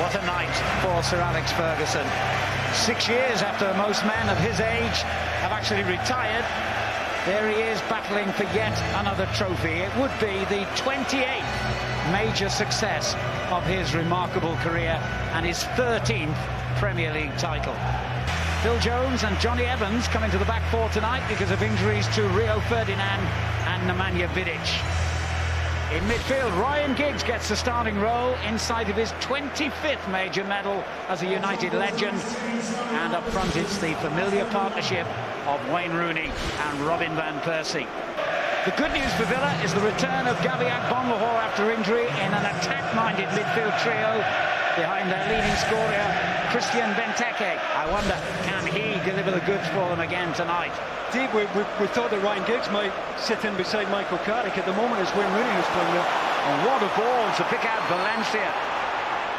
What a night for Sir Alex Ferguson. 6 years after most men of his age have actually retired, there he is battling for yet another trophy. It would be the 28th major success of his remarkable career and his 13th Premier League title. Phil Jones and Johnny Evans come into the back four tonight because of injuries to Rio Ferdinand and Nemanja Vidic. In midfield, Ryan Giggs gets the starting role inside of his 25th major medal as a United legend. And up front, it's the familiar partnership of Wayne Rooney and Robin van Persie. The good news for Villa is the return of Gabby Agbonlahor after injury in an attack-minded midfield trio behind their leading scorer, Christian Benteke. I wonder, can he deliver the goods for them again tonight? Indeed, we thought that Ryan Giggs might sit in beside Michael Carrick. At the moment, it's Wayne Rooney who's playing there. And what a ball to pick out Valencia.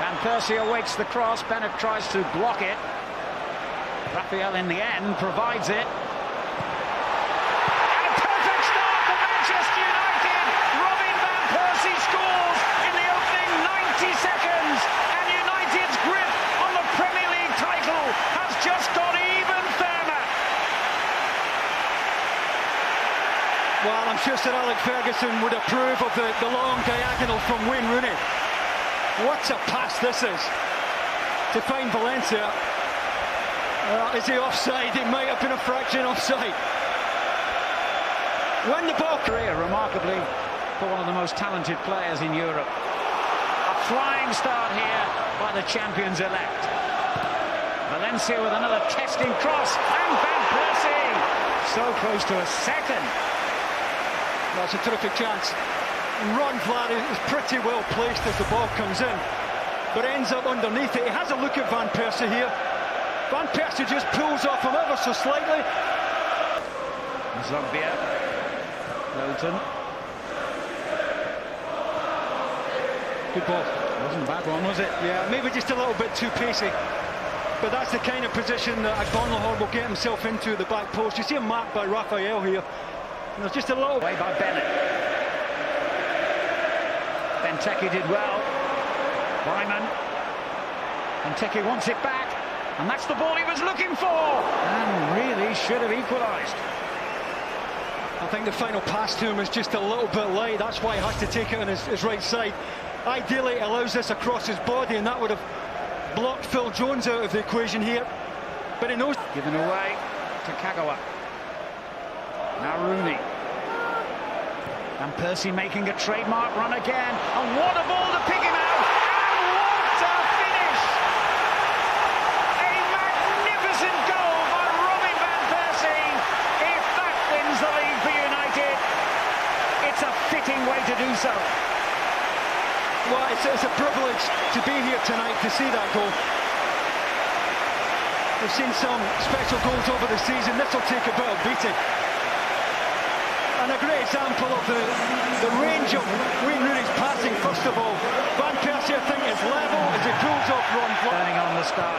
Van Persie awaits the cross. Bennett tries to block it. Raphael, in the end, provides it. And a perfect start for Manchester United. Robin van Persie scores in the opening 90 seconds. And United's grip on the Premier League title has just got even firmer. Well, I'm sure Sir Alex Ferguson would approve of the long diagonal from Wayne Rooney. What a pass this is to find Valencia. Is he offside? It might have been a fraction offside. When the ball... Career, remarkably, for one of the most talented players in Europe. A flying start here by the champions-elect. Valencia with another testing cross, and Van Persie so close to a second. That's a terrific chance. Ron Vlad is pretty well placed as the ball comes in, but ends up underneath it. He has a look at Van Persie here. Van Persie just pulls off him ever so slightly. Zogbia, Lowton. Good ball. Wasn't a bad one, was it? Yeah, maybe just a little bit too pacey. But that's the kind of position that Agbonlahor will get himself into at the back post. You see him marked by Raphael here. And there's just a little... Way by Bennett. Benteke did well. Wyman. Benteke wants it back. And that's the ball he was looking for. And really should have equalised. I think the final pass to him is just a little bit light. That's why he has to take it on his right side. Ideally, it allows this across his body, and that would have blocked Phil Jones out of the equation here. But he knows... Given away to Kagawa. Now Rooney. And Persie making a trademark run again. And what a ball to pick him out. And what a finish! A magnificent goal by Robin van Persie. If that wins the league for United, it's a fitting way to do so. Well, it's a privilege to be here tonight to see that goal. We've seen some special goals over the season. This will take a bit of beating. And a great example of the range of Wayne Rooney's passing. First of all, Van Persie, I think, is level as he pulls off Ron Vlad. Turning on the start.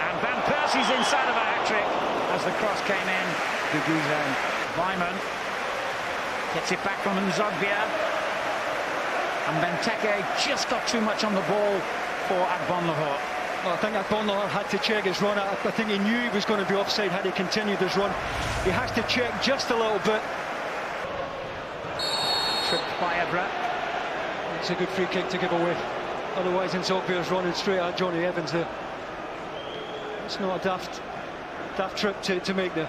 And Van Persie's inside of a hat-trick as the cross came in. Guguzan. Wyman gets it back from Zogbia. And Benteke just got too much on the ball for Agbonlahor. Well, I think Agbonlahor had to check his run. I think he knew he was going to be offside had he continued his run. He has to check just a little bit. Tripped by Evra. It's a good free kick to give away. Otherwise, Nzogbia's running straight at Johnny Evans there. It's not a daft trip to make there.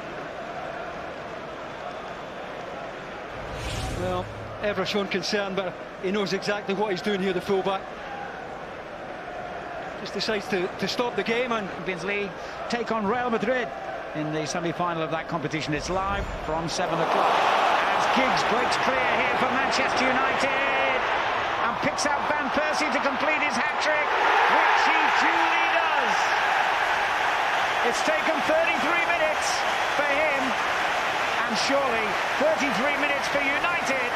Well, Evra shown concern, but he knows exactly what he's doing here, the fullback. Just decides to stop the game. And Champions League take on Real Madrid in the semi-final of that competition. It's live from 7 o'clock. As Giggs breaks clear here for Manchester United and picks out Van Persie to complete his hat-trick, which he duly does. It's taken 33 minutes for him, and surely 33 minutes for United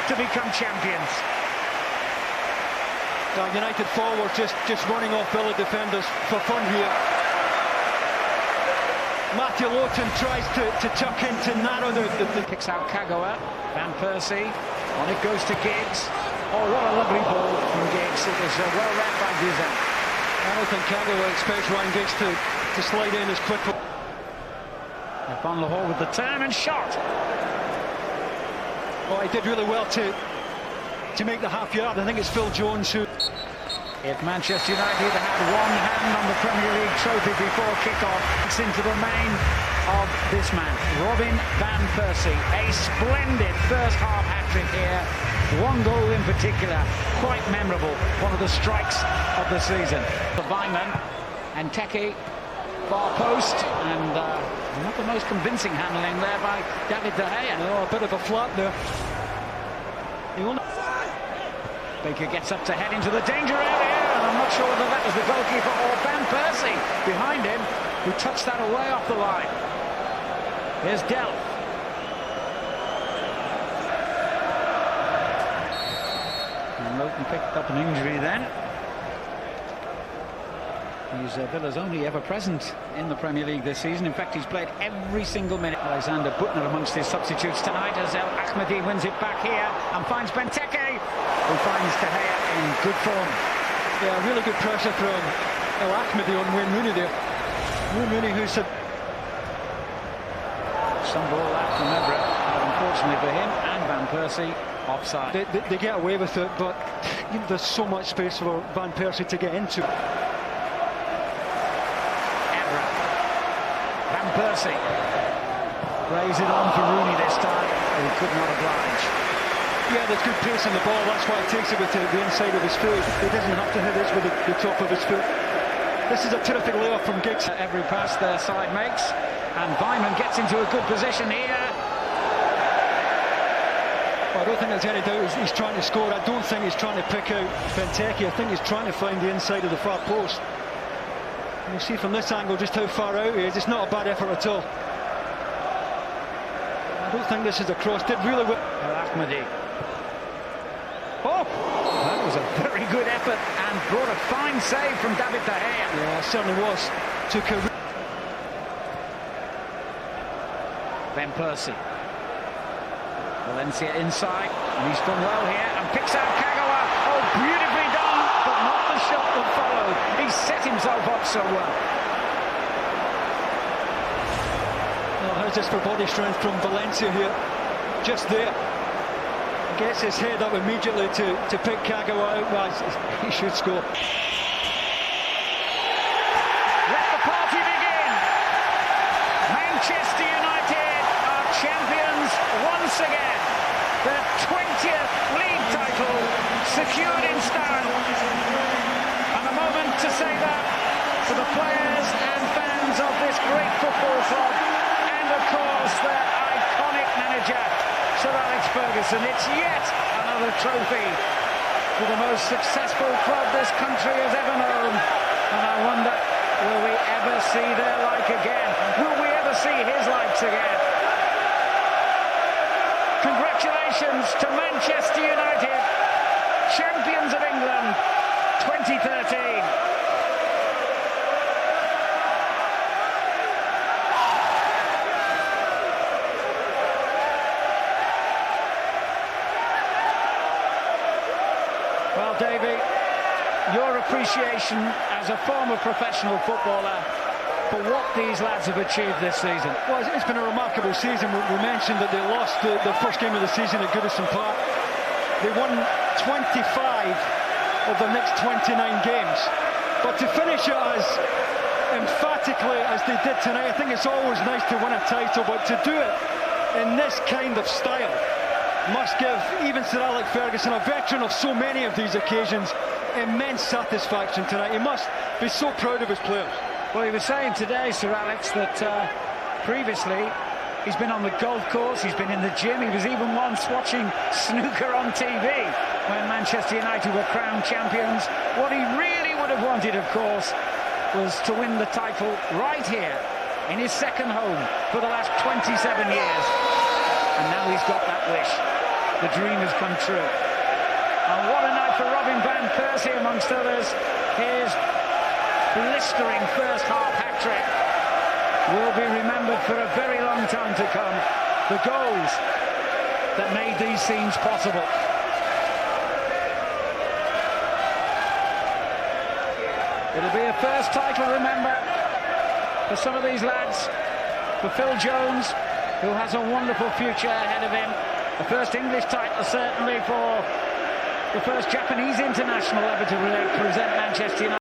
to become champions. United forward just running off Villa defenders for fun here. Matthew Lowton tries to tuck in to narrow the... Picks out Kagawa. Van Persie. On it goes to Giggs. Oh, what a lovely ball from Giggs. It was well read by Guzan. I don't think Kagawa expects Ryan Giggs to slide in as quickly. Van Lahore with the turn and shot. Oh, he did really well to make the half yard. I think it's Phil Jones who... If Manchester United had one hand on the Premier League trophy before kick-off, it's into the main of this man, Robin van Persie. A splendid first half hat-trick here. One goal in particular, quite memorable. One of the strikes of the season. For Weimann and Teke, far post, and not the most convincing handling there by David De Gea. Oh, a bit of a flap there. Baker gets up to head into the danger area, and I'm not sure whether that was the goalkeeper or Van Persie behind him who touched that away off the line. Here's Delph. And Lowton picked up an injury then. He's Villa's only ever present in the Premier League this season. In fact, he's played every single minute. Alexander Butner amongst his substitutes tonight as El Ahmadi wins it back here and finds Benteke, who finds De Gea in good form. Yeah, really good pressure from El Ahmadi on Wayne Rooney there. Wayne Rooney, who said... Some ball out from Everett, but unfortunately for him and Van Persie, offside. They get away with it, but there's so much space for Van Persie to get into. Van Persie lays it on for Rooney this time, but he could not oblige. Yeah, there's good pace on the ball, that's why he takes it with the inside of his foot. He doesn't have to hit this with the top of his foot. This is a terrific layoff from Giggs. Every pass their side makes, and Weimann gets into a good position here. Well, I don't think there's any doubt he's trying to score. I don't think he's trying to pick out Benteke. I think he's trying to find the inside of the far post. And you see from this angle just how far out he is. It's not a bad effort at all. I don't think this is a cross. Did really well. El Ahmadi. Oh, that was a very good effort and brought a fine save from David De Gea. Yeah, it certainly was. Took a... Van Persie. Valencia inside, and he's done well here and picks out Kagawa. Oh, beautifully done, but not the shot that followed. He set himself up so well. Oh, how's this for body strength from Valencia here? Just there. Gets his head up immediately to pick Kagawa out. Well, he should score. Let the party begin. Manchester United are champions once again. Their 20th league title secured in style. And a moment to say that for the players and fans of this great football club, and of course their iconic manager, Sir Alex Ferguson. It's yet another trophy for the most successful club this country has ever known. And I wonder, will we ever see their like again? Will we ever see his likes again? Congratulations to Manchester United, champions of England 2013. Well, Davey, your appreciation as a former professional footballer for what these lads have achieved this season. Well, it's been a remarkable season. We mentioned that they lost the first game of the season at Goodison Park. They won 25 of the next 29 games. But to finish it as emphatically as they did tonight, I think it's always nice to win a title, but to do it in this kind of style must give even Sir Alex Ferguson, a veteran of so many of these occasions, immense satisfaction tonight. He must be so proud of his players. Well, he was saying today, Sir Alex, that previously he's been on the golf course, he's been in the gym, he was even once watching snooker on TV when Manchester United were crowned champions. What he really would have wanted, of course, was to win the title right here in his second home for the last 27 years. And now he's got that wish. The dream has come true. And what a night for Robin van Persie, amongst others. His blistering first half hat-trick will be remembered for a very long time to come. The goals that made these scenes possible. It'll be a first title, remember, for some of these lads. For Phil Jones, who has a wonderful future ahead of him. The first English title, certainly, for the first Japanese international ever to represent Manchester United.